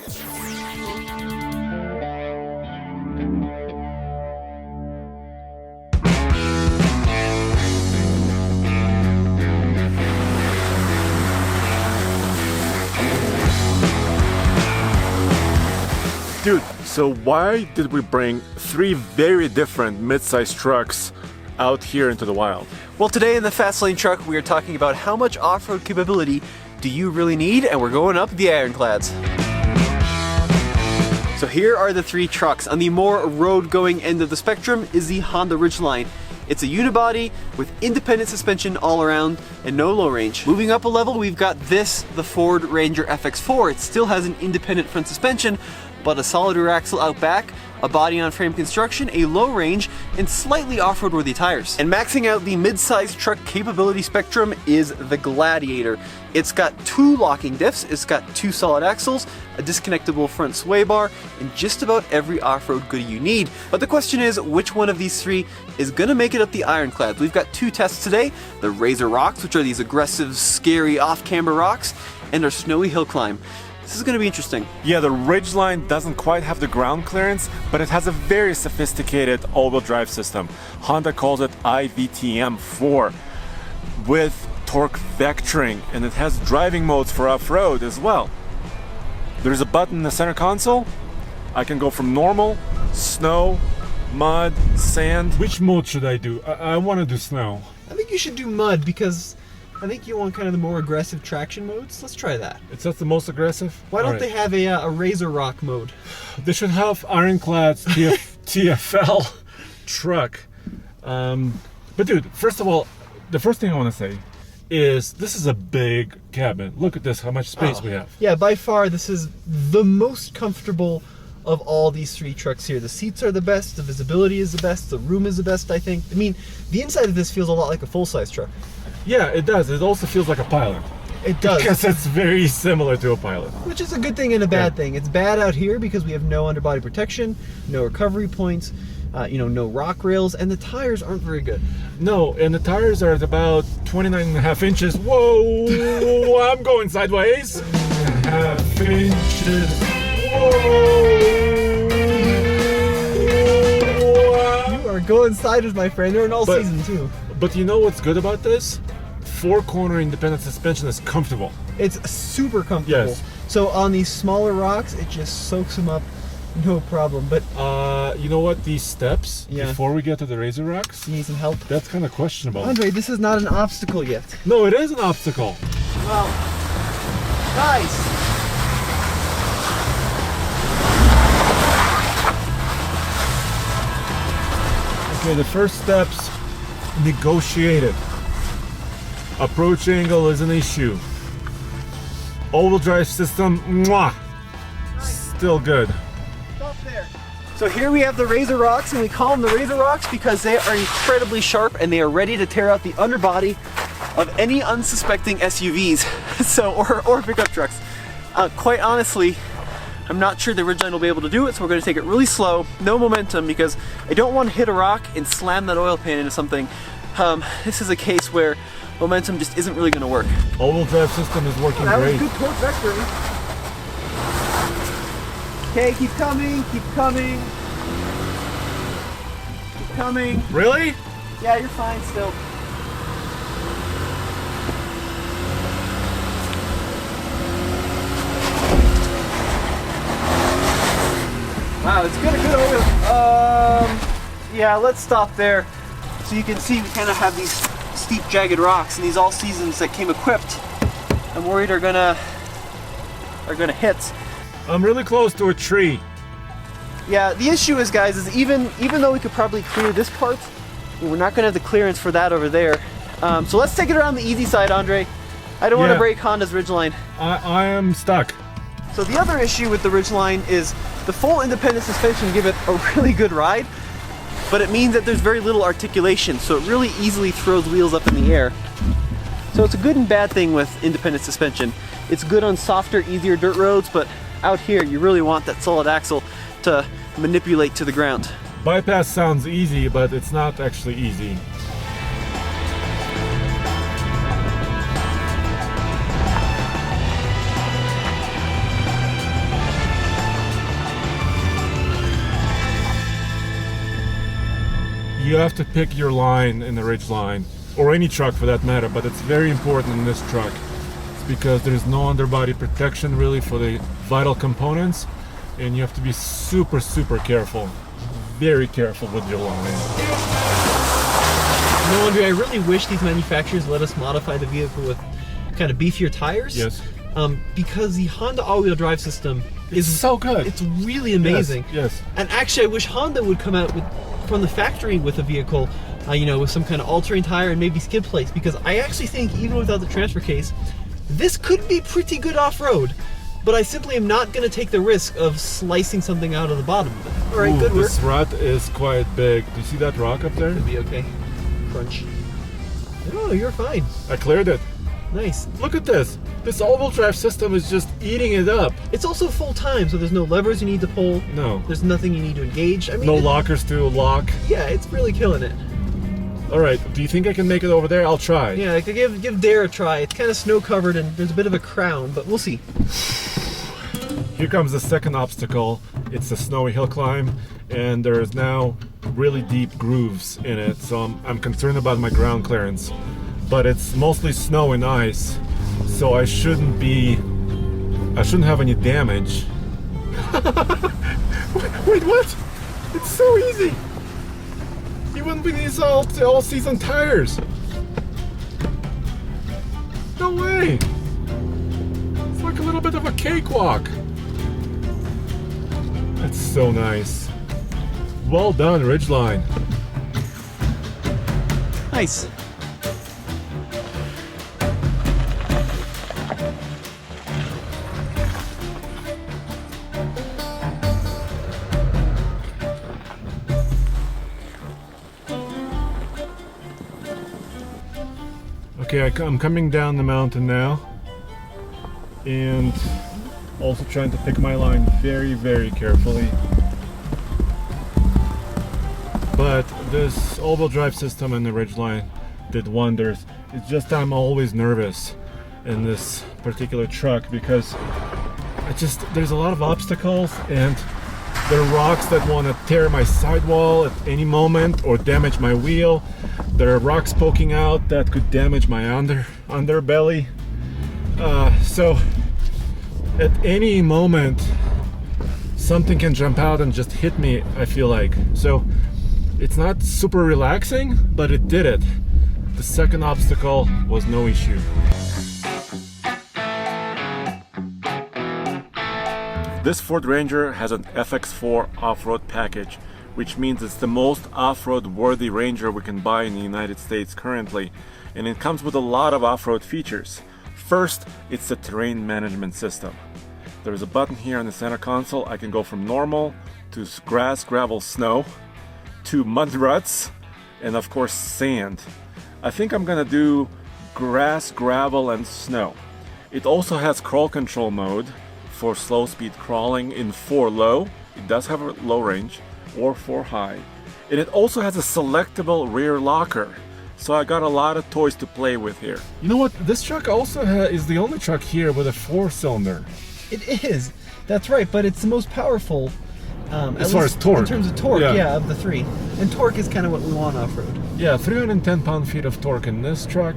Dude, so why did we bring 3 very different midsize trucks out here into the wild? Well, today in the Fast Lane truck, we are talking about how much off-road capability do you really need, and we're going up the ironclads. So here are the 3 trucks. On the more road-going end of the spectrum is the Honda Ridgeline. It's a unibody with independent suspension all around and no low range. Moving up a level, we've got this, the Ford Ranger FX4. It still has an independent front suspension, but a solid rear axle out back, a body on frame construction, a low range, and slightly off-road worthy tires. And maxing out the mid-size truck capability spectrum is the Gladiator. It's got 2 locking diffs, it's got 2 solid axles, a disconnectable front sway bar, and just about every off-road goodie you need. But the question is, which one of these 3 is gonna make it up the ironclads? We've got 2 tests today, the Razor Rocks, which are these aggressive, scary off-camber rocks, and our snowy hill climb. This is going to be interesting. Yeah, the Ridgeline doesn't quite have the ground clearance, but it has a very sophisticated all-wheel drive system. Honda calls it IVTM4 with torque vectoring, and it has driving modes for off-road as well. There's a button in the center console. I can go from normal, snow, mud, sand. Which mode should I do? I want to do snow. I think you should do mud because I think you want kind of the more aggressive traction modes. Let's try that. It's not the most aggressive? Why don't they have a Razor Rock mode? They should have ironclads TFL truck. But dude, first of all, the first thing I want to say is this is a big cabin. Look at this, how much space we have. Yeah, by far this is the most comfortable of all these 3 trucks here. The seats are the best, the visibility is the best, the room is the best, I think. I mean, the inside of this feels a lot like a full-size truck. Yeah, it does. It also feels like a Pilot. It does. Because it's very similar to a Pilot. Which is a good thing and a bad thing. It's bad out here because we have no underbody protection, no recovery points, no rock rails, and the tires aren't very good. No, and the tires are at about 29.5 inches. Whoa, I'm going sideways. Half inches. Whoa. You are going sideways, my friend. They're in all season too. But you know what's good about this? 4-corner independent suspension is comfortable. It's super comfortable. Yes. So on these smaller rocks, it just soaks them up, no problem. But you know what? These steps, yeah, before we get to the Razor Rocks, you need some help. That's kind of questionable. Andre, this is not an obstacle yet. No, it is an obstacle. Well, nice. Okay, the first steps, negotiated. Approach angle is an issue. All-wheel drive system, mwah, still good. Stop there. So here we have the Razor Rocks, and we call them the Razor Rocks because they are incredibly sharp and they are ready to tear out the underbody of any unsuspecting SUVs, or pickup trucks. Quite honestly, I'm not sure the Ridgeline will be able to do it, so we're going to take it really slow, no momentum, because I don't want to hit a rock and slam that oil pan into something. This is a case where momentum just isn't really going to work. All-wheel drive system is working great. That was good torque vectoring. Okay, keep coming, keep coming. Keep coming. Really? Yeah, you're fine still. Wow, it's got a good oil. Yeah, let's stop there. So you can see we kind of have these steep, jagged rocks, and these all seasons that came equipped, I'm worried are gonna hit. I'm really close to a tree. Yeah, the issue is, guys, is even though we could probably clear this part, we're not gonna have the clearance for that over there. So let's take it around the easy side, Andre. I don't want to break Honda's Ridgeline. I am stuck. So the other issue with the Ridgeline is the full independent suspension give it a really good ride, but it means that there's very little articulation, so it really easily throws wheels up in the air. So it's a good and bad thing with independent suspension. It's good on softer, easier dirt roads, but out here you really want that solid axle to manipulate to the ground. Bypass sounds easy, but it's not actually easy. you have to pick your line in the Ridgeline, or any truck for that matter, but it's very important in this truck. It's because there's no underbody protection really for the vital components, and you have to be super, super careful. Very careful with your line. No, Andre, I really wish these manufacturers let us modify the vehicle with kind of beefier tires. Yes. Because the Honda all-wheel drive system is so good. It's really amazing. Yes. And actually, I wish Honda would come out with, from the factory with a vehicle, you know, with some kind of all-terrain tire and maybe skid plates. Because I actually think, even without the transfer case, this could be pretty good off-road. But I simply am not going to take the risk of slicing something out of the bottom of it. All right, good work. This rut is quite big. Do you see that rock up there? It'll be okay. Crunch. No, you're fine. I cleared it. Nice. Look at this. This all-wheel drive system is just eating it up. It's also full time, so there's no levers you need to pull. No. There's nothing you need to engage. I mean, No lockers to lock. Yeah, it's really killing it. All right. Do you think I can make it over there? I'll try. Yeah, I could give Dare a try. It's kind of snow covered and there's a bit of a crown, but we'll see. Here comes the second obstacle. It's a snowy hill climb, and there is now really deep grooves in it, so I'm concerned about my ground clearance. But it's mostly snow and ice, so I shouldn't have any damage. Wait, what? It's so easy. Even with these all-season tires. No way. It's like a little bit of a cakewalk. That's so nice. Well done, Ridgeline. Nice. Okay, I'm coming down the mountain now, and also trying to pick my line very, very carefully. But this all-wheel drive system in the Ridgeline did wonders. It's just I'm always nervous in this particular truck because there's a lot of obstacles, and there are rocks that want to tear my sidewall at any moment or damage my wheel. There are rocks poking out that could damage my underbelly. So at any moment something can jump out and just hit me, I feel like. So it's not super relaxing, but it did it. The second obstacle was no issue. This Ford Ranger has an FX4 off-road package, which means it's the most off-road worthy Ranger we can buy in the United States currently, and it comes with a lot of off-road features. First, it's the terrain management system. There's a button here on the center console. I can go from normal to grass, gravel, snow, to mud ruts, and of course sand. I think I'm gonna do grass, gravel, and snow. It also has crawl control mode for slow speed crawling in 4 low. It does have a low range, or 4 high. And it also has a selectable rear locker. So I got a lot of toys to play with here. You know what? This truck also is the only truck here with a 4-cylinder. It is. That's right, but it's the most powerful. As far as torque. In terms of torque, yeah, of the three. And torque is kind of what we want off-road. Yeah, 310 pound-feet of torque in this truck,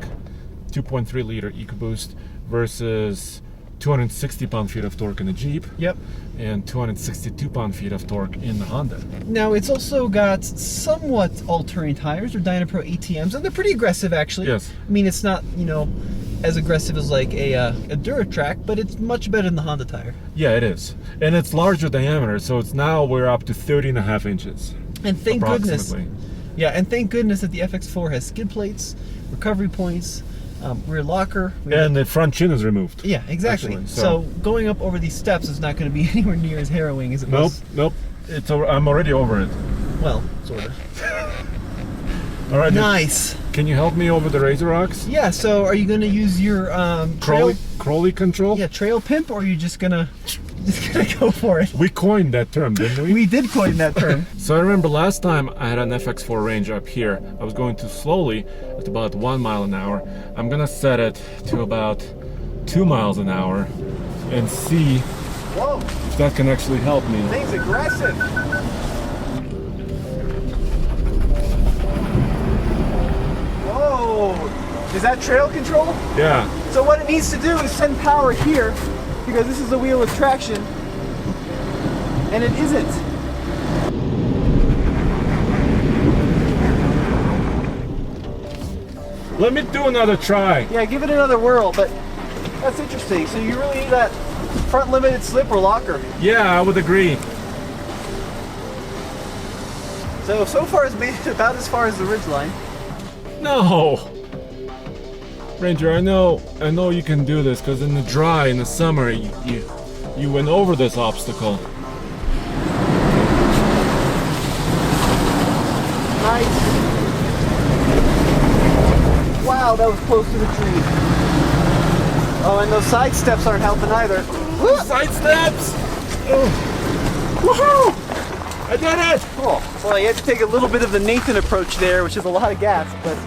2.3 liter EcoBoost versus 260 pound-feet of torque in the Jeep. Yep. And 262 pound-feet of torque in the Honda. Now it's also got somewhat all-terrain tires. They're Dynapro ATMs, and they're pretty aggressive actually. Yes. I mean, it's not, you know, as aggressive as like a Duratrack, but it's much better than the Honda tire. Yeah, it is. And it's larger diameter, so it's now we're up to 30.5 inches. And thank goodness. Yeah, and thank goodness that the FX4 has skid plates, recovery points, rear locker. And the front chin is removed. Yeah, exactly. Actually, so going up over these steps is not going to be anywhere near as harrowing as it was. Nope. I'm already over it. Well, sort of. All right. Nice. Can you help me over the Razor Rocks? Yeah. So, are you going to use your Crawley control? Yeah, trail pimp, or are you just gonna go for it? We coined that term, didn't we? We did coin that term. So I remember last time I had an FX4 Range up here. I was going too slowly at about 1 mile an hour. I'm gonna set it to about 2 miles an hour and see if that can actually help me. Thing's aggressive. Is that trail control? Yeah. So what it needs to do is send power here, because this is the wheel with traction, and it isn't. Let me do another try. Yeah, give it another whirl, but that's interesting. So you really need that front limited slip or locker. Yeah, I would agree. So far it's made it about as far as the Ridgeline. No. Ranger, I know you can do this, because in the dry, in the summer, you went over this obstacle. Nice. Wow, that was close to the tree. Oh, and those side steps aren't helping either. Side steps! Oh. Woohoo! I did it! Cool. Well, you had to take a little bit of the Nathan approach there, which is a lot of gas, but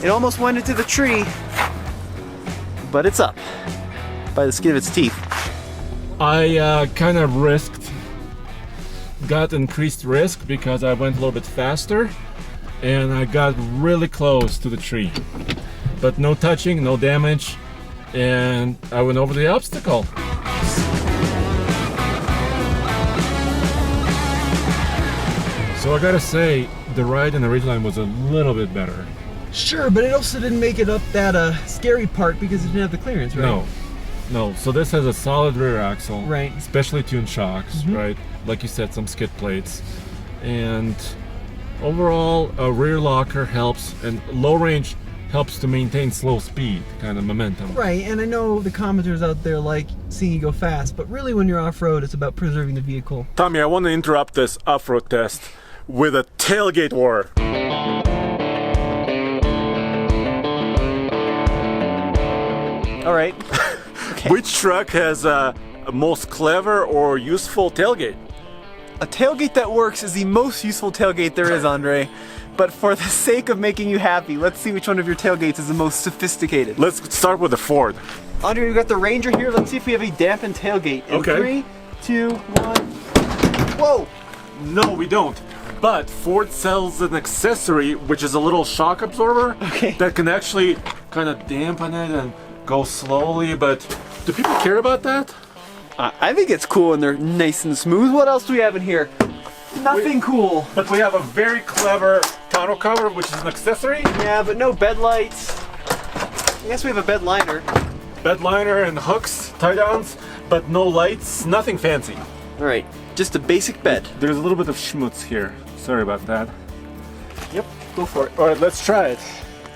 it almost went into the tree. But it's up by the skin of its teeth. I kind of got increased risk because I went a little bit faster and I got really close to the tree. But no touching, no damage, and I went over the obstacle. So I gotta say, the ride in the Ridgeline was a little bit better. Sure, but it also didn't make it up that scary part because it didn't have the clearance, right? No. So this has a solid rear axle, Right. Specially tuned shocks, right? Like you said, some skid plates, and overall, a rear locker helps, and low range helps to maintain slow speed, kind of momentum. Right, and I know the commenters out there like seeing you go fast, but really when you're off-road, it's about preserving the vehicle. Tommy, I want to interrupt this off-road test with a tailgate war. All right. Okay. Which truck has a most clever or useful tailgate? A tailgate that works is the most useful tailgate there is, Andre. But for the sake of making you happy, let's see which one of your tailgates is the most sophisticated. Let's start with the Ford. Andre, we've got the Ranger here. Let's see if we have a dampened tailgate. In Okay. 3, 2, 1. Whoa! No, we don't. But Ford sells an accessory, which is a little shock absorber Okay. that can actually kind of dampen it and go slowly. But do people care about that? I think it's cool and they're nice and smooth. What else do we have in here? Nothing cool. But we have a very clever tonneau cover, which is an accessory. Yeah, but no bed lights. I guess we have a bed liner. Bed liner and hooks, tie downs, but no lights, nothing fancy. All right, just a basic bed. There's a little bit of schmutz here. Sorry about that. Yep, go for it. All right, let's try it.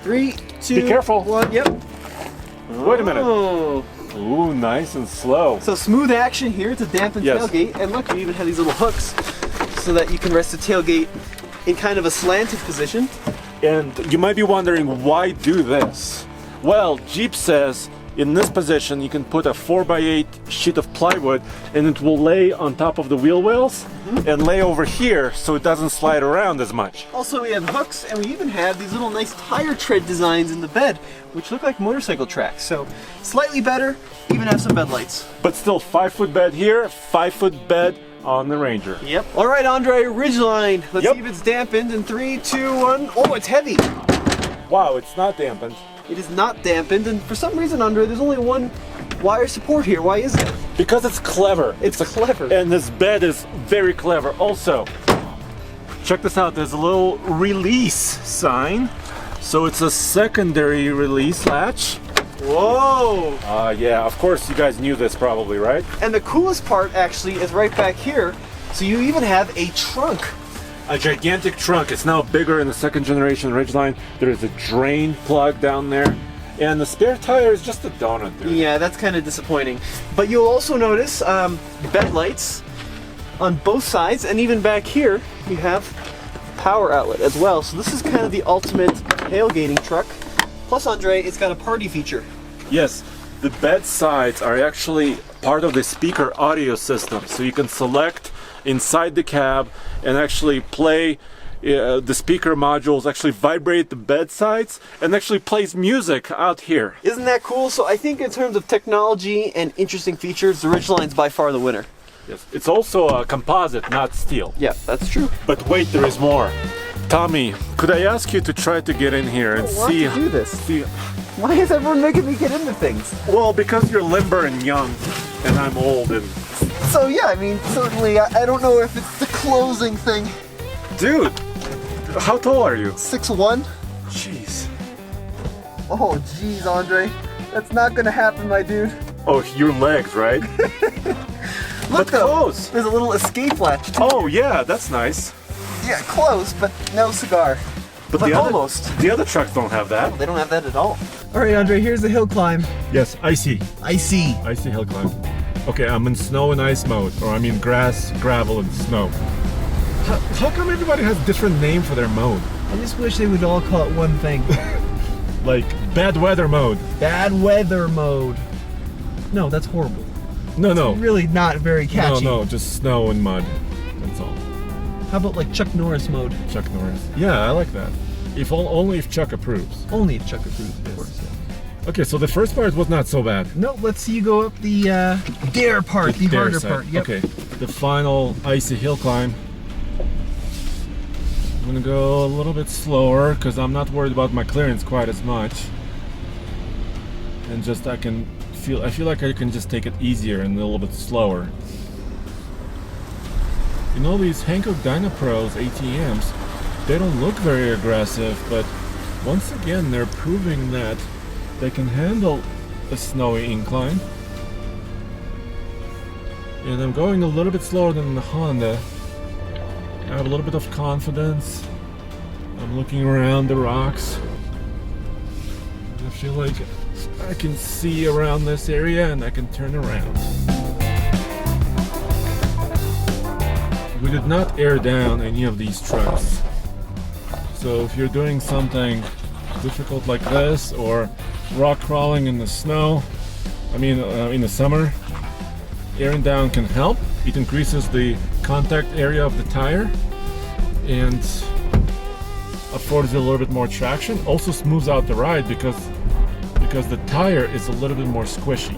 3, 2, careful. 1. Yep. Wait a minute. Oh. Ooh, nice and slow. So smooth action here. It's a dampened Yes. tailgate, and look, we even have these little hooks so that you can rest the tailgate in kind of a slanted position. And you might be wondering, why do this? Well, Jeep says in this position you can put a 4x8 sheet of plywood and it will lay on top of the wheel wells and lay over here so it doesn't slide around as much. Also, we have hooks, and we even have these little nice tire tread designs in the bed, which look like motorcycle tracks. So slightly better, even have some bed lights. But still 5-foot bed here, 5-foot bed on the Ranger. Yep. All right, Andre, Ridgeline. Let's Yep. see if it's dampened in 3, 2, 1. Oh, it's heavy. Wow, it's not dampened. It is not dampened, and for some reason, Andre, there's only one wire support here. Why is that? Because it's clever. It's clever. And this bed is very clever. Also, check this out. There's a little release sign. So it's a secondary release latch. Whoa! Yeah, of course you guys knew this probably, right? And the coolest part actually is right back here. So you even have a trunk. A gigantic trunk. It's now bigger in the second generation Ridgeline. There's a drain plug down there. And the spare tire is just a donut, dude. Yeah, that's kind of disappointing. But you'll also notice bed lights on both sides, and even back here you have power outlet as well. So this is kind of the ultimate tailgating truck. Plus, Andre, it's got a party feature. Yes, the bed sides are actually part of the speaker audio system. So you can select inside the cab and actually play the speaker modules, actually vibrate the bed sides and actually plays music out here. Isn't that cool? So I think in terms of technology and interesting features, the Ridgeline's by far the winner. Yes, it's also a composite, not steel. Yeah, that's true. But wait, there is more. Tommy, could I ask you to try to get in here and want see? to do this. See, Why is everyone making me get into things? well, because you're limber and young, and I'm old and. So yeah, I mean, certainly, I don't know if it's the closing thing. Dude, how tall are you? 6'1". Jeez. Oh, geez, Andre. That's not gonna happen, my dude. Oh, your legs, right? Look, But close. There's a little escape latch, too. Oh yeah, that's nice. Yeah, close, but no cigar. But But the other, almost. the other trucks don't have that. They don't have that at all. All right, Andre, here's the hill climb. Yes, icy. Icy. Icy hill climb. Okay, I'm in snow and ice mode, or I mean grass, gravel, and snow. How come everybody has different name for their mode? I just wish they would all call it one thing. Like bad weather mode. Bad weather mode. No, that's horrible. No. Really not very catchy. No, just snow and mud. That's all. How about like Chuck Norris mode? Chuck Norris. Yeah, I like that. Only if Chuck approves. Only if Chuck approves, of course. Okay, so the first part was not so bad. No, let's see you go up the dare part, the Dare harder side. part. Yep. Okay, the final icy hill climb. I'm gonna go a little bit slower because I'm not worried about my clearance quite as much. And just I feel like I can just take it easier and a little bit slower. You know, these Hankook Dynapros ATMs, they don't look very aggressive, but once again they're proving that they can handle a snowy incline. And I'm going a little bit slower than the Honda. I have a little bit of confidence. I'm looking around the rocks. I feel like I can see around this area and I can turn around. We did not air down any of these trucks. So if you're doing something difficult like this or rock crawling in the snow, in the summer, airing down can help. It increases the contact area of the tire and affords you a little bit more traction. Also smooths out the ride because the tire is a little bit more squishy.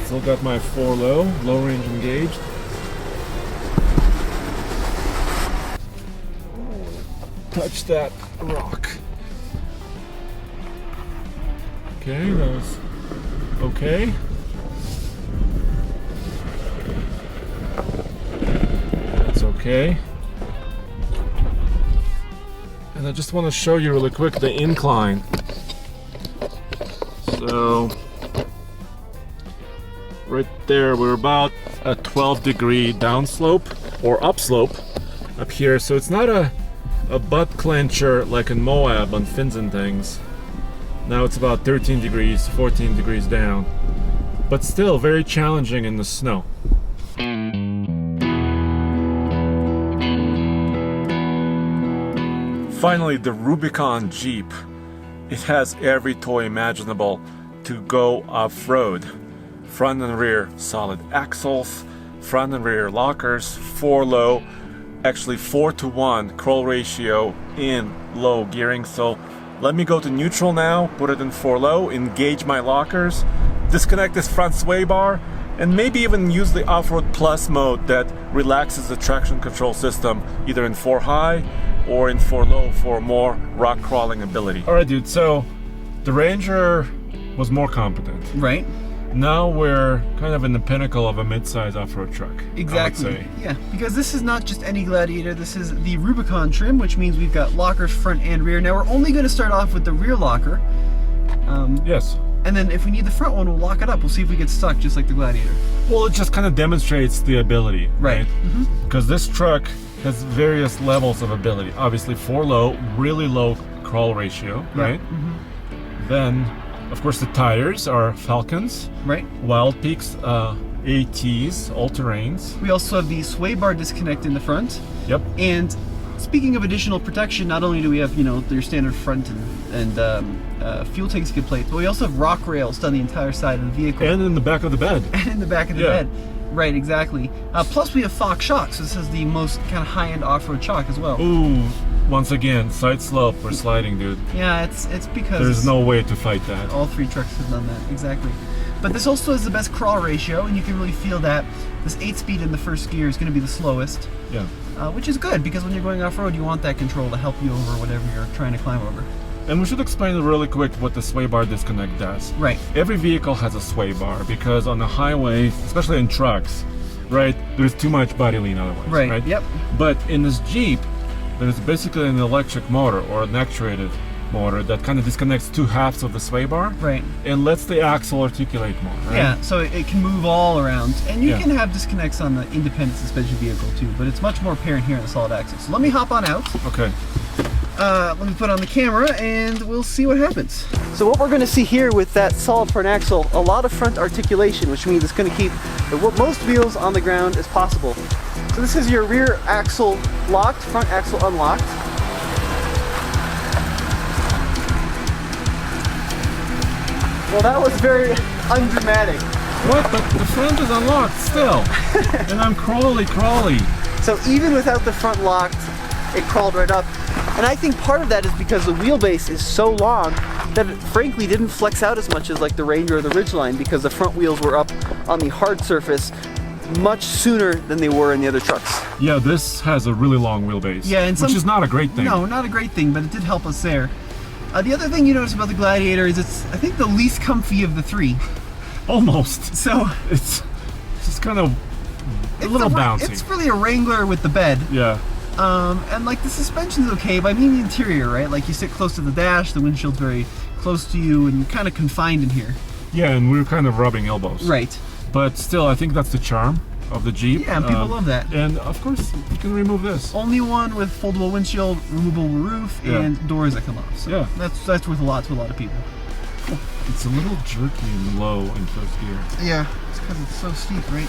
Still got my 4 low range engaged. Touch that rock. Okay, that was okay. That's okay. And I just want to show you really quick the incline. So right there, we're about a 12-degree downslope or upslope up here. So it's not a butt clencher like in Moab on fins and things. Now it's about 13 degrees, 14 degrees down, but still very challenging in the snow. Finally, the Rubicon Jeep. It has every toy imaginable to go off-road. Front and rear solid axles, front and rear lockers, 4 low, actually 4:1 crawl ratio in low gearing. So let me go to neutral now, put it in 4 low, engage my lockers, disconnect this front sway bar, and maybe even use the off-road plus mode that relaxes the traction control system either in 4 high or in 4 low for more rock crawling ability. All right, dude, so the Ranger was more competent. Right. Now we're kind of in the pinnacle of a mid-size off-road truck. Exactly. I would say. Yeah, because this is not just any Gladiator. This is the Rubicon trim, which means we've got lockers front and rear. Now we're only going to start off with the rear locker. Yes. And then if we need the front one, we'll lock it up. We'll see if we get stuck just like the Gladiator. Well, it just kind of demonstrates the ability, Right. Because this truck has various levels of ability. Obviously, 4 low, really low crawl ratio, right? Then, of course, the tires are Falcons, Right. Wild Peaks, ATs, all-terrains. We also have the sway bar disconnect in the front. Yep. And speaking of additional protection, not only do we have, your standard front and fuel tank skid plates, but we also have rock rails down the entire side of the vehicle. And in the back of the bed. And in the back of the bed. Right, exactly. Plus we have Fox shocks, so this is the most kind of high-end off-road shock as well. Ooh, once again, side slope or sliding, dude. Yeah, it's because There's no way to fight that. all 3 trucks have done that, exactly. But this also has the best crawl ratio, and you can really feel that this 8-speed in the first gear is going to be the slowest. Yeah. Which is good, because when you're going off-road, you want that control to help you over whatever you're trying to climb over. And we should explain really quick what the sway bar disconnect does. Right. Every vehicle has a sway bar because on the highway, especially in trucks, right, there's too much body lean otherwise. Right. Yep. But in this Jeep, there's basically an electric motor or an actuated motor that kind of disconnects two halves of the sway bar. Right. And lets the axle articulate more. Right? Yeah, so it can move all around. And you Yeah. can have disconnects on the independent suspension vehicle too, but it's much more apparent here in the solid axle. So let me hop on out. Okay. Let me put on the camera and we'll see what happens. So what we're going to see here with that solid front axle, a lot of front articulation, which means it's going to keep the most wheels on the ground as possible. So this is your rear axle locked, front axle unlocked. Well, that was very undramatic. What? But the front is unlocked still. And I'm crawly. So even without the front locked, it crawled right up. And I think part of that is because the wheelbase is so long that it frankly didn't flex out as much as like the Ranger or the Ridgeline, because the front wheels were up on the hard surface much sooner than they were in the other trucks. Yeah, this has a really long wheelbase. Yeah, and which is not a great thing. No, not a great thing, but it did help us there. The other thing you notice about the Gladiator is it's, I think, the least comfy of the three. Almost. So it's just kind of a little bouncy. It's really a Wrangler with the bed. Yeah. And like the suspension's okay, but I mean the interior, right? Like you sit close to the dash, the windshield's very close to you, and you're kind of confined in here. Yeah, and we're kind of rubbing elbows. Right. But still, I think that's the charm of the Jeep. Yeah, and people love that. And of course, you can remove this. Only one with foldable windshield, removable roof, Yeah. and doors that come off. So Yeah. that's worth a lot to a lot of people. It's a little jerky and low in first gear. Yeah, it's because it's so steep, right?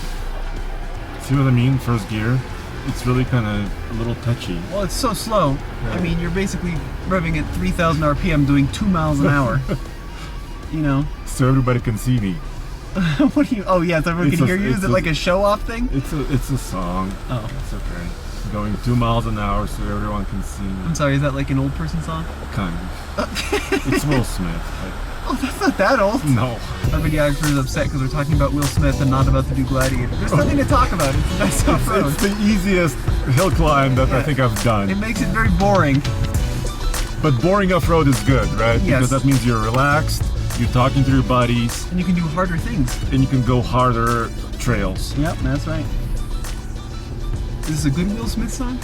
See what I mean? First gear. It's really kind of a little touchy. Well, it's so slow. Yeah. I mean, you're basically revving at 3,000 RPM doing 2 miles an hour. You know? So everybody can see me. What do you? Oh yeah, so everyone It's can a- hear you. Is it's it a- like a show-off thing? It's a song. Oh, It's okay. Going 2 miles an hour so everyone can see me. I'm sorry. Is that like an old person song? Kind of. It's Will Smith. Oh, that's not that old. No. Our videographer is upset because we're talking about Will Smith and not about the new Gladiator. There's nothing to talk about. It's a nice off-road. It's the easiest hill climb that I think I've It done. makes it very boring. But boring off-road is good, right? Yes. Because that means you're relaxed, you're talking to your buddies, And you can do harder things. and you can go harder trails. Yep, that's right. Is this a good Will Smith song?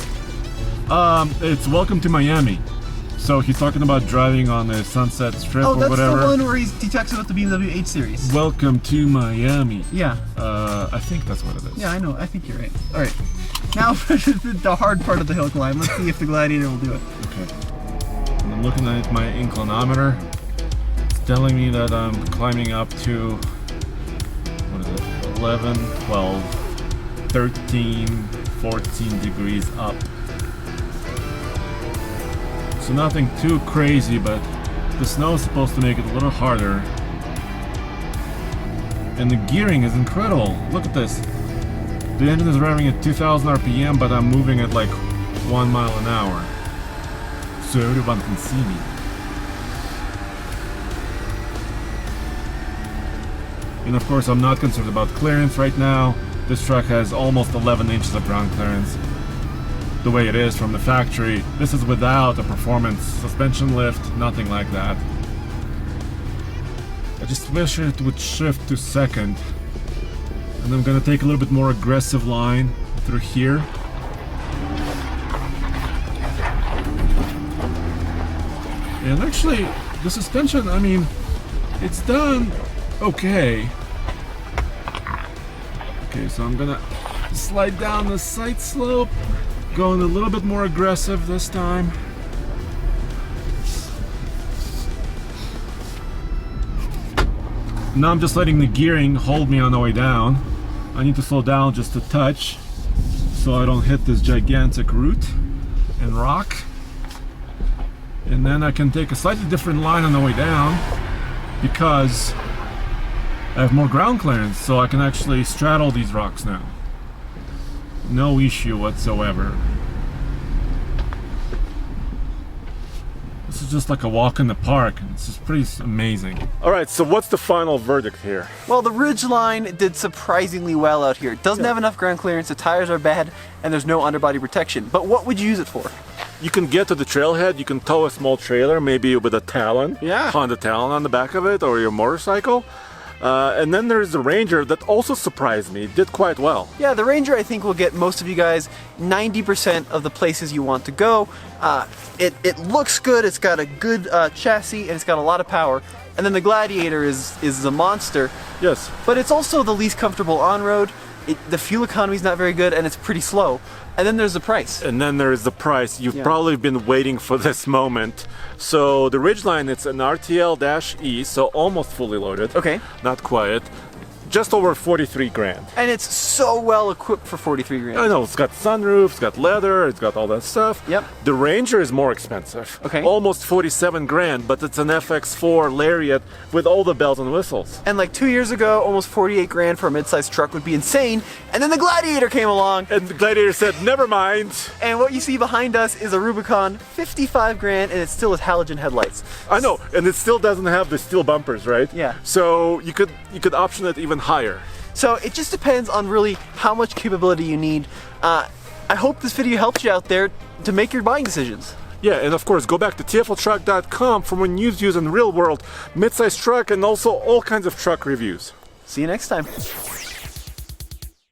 It's Welcome to Miami. So he's talking about driving on the Sunset Strip Oh, or that's whatever. the one where he talks about the BMW 8 Series. Welcome to Miami. Yeah, I think that's what it is. yeah, I know. I think you're right. All right. Now for the hard part of the hill climb. Let's see if the Gladiator will do it. Okay. And I'm looking at my inclinometer. It's telling me that I'm climbing up to, what is it, 11, 12, 13, 14 degrees up. So nothing too crazy, but the snow is supposed to make it a little harder. And the gearing is incredible. Look at this. The engine is revving at 2000 RPM, but I'm moving at like 1 mile an hour. So everyone can see me. And of course, I'm not concerned about clearance right now. This truck has almost 11 inches of ground clearance. The way it is from the factory. This is without a performance suspension lift, nothing like that. I just wish it would shift to second. And I'm gonna take a little bit more aggressive line through here. And actually, the suspension, I mean, it's done okay. Okay, so I'm gonna slide down the side slope. Going a little bit more aggressive this time. Now I'm just letting the gearing hold me on the way down. I need to slow down just a touch so I don't hit this gigantic root and rock. And then I can take a slightly different line on the way down because I have more ground clearance, so I can actually straddle these rocks now. No issue whatsoever. This is just like a walk in the park. It's just pretty amazing. All right, so what's the final verdict here? Well, the Ridgeline did surprisingly well out here. It doesn't have enough ground clearance, the tires are bad, and there's no underbody protection. But what would you use it for? You can get to the trailhead, you can tow a small trailer, maybe with a Talon, Yeah. Honda Talon on the back of it, or your motorcycle. And then there's the Ranger that also surprised me, did quite well. Yeah, the Ranger I think will get most of you guys 90% of the places you want to go. It looks good, it's got a good chassis, and it's got a lot of power. And then the Gladiator is a monster. Yes. But it's also the least comfortable on-road. The fuel economy is not very good, and it's pretty slow. And then there's the price. And then there is the price. You've Yeah. probably been waiting for this moment. So the Ridgeline, it's an RTL-E, so almost fully loaded. Okay. Not quite. Just over 43 grand. And it's so well equipped for 43 grand. I know, it's got sunroof, it's got leather, it's got all that stuff. Yep. The Ranger is more expensive. Okay. Almost 47 grand, but it's an FX4 Lariat with all the bells and whistles. And like 2 years ago, almost 48 grand for a mid-sized truck would be insane. And then the Gladiator came along. And the Gladiator said, never mind. And what you see behind us is a Rubicon, 55 grand, and it still has halogen headlights. I know, and it still doesn't have the steel bumpers, right? Yeah. So you could option it even higher. So it just depends on really how much capability you need. I hope this video helps you out there to make your buying decisions. Yeah, and of course, go back to tfltruck.com for more news, views, and real-world mid-size truck, and also all kinds of truck reviews. See you next time.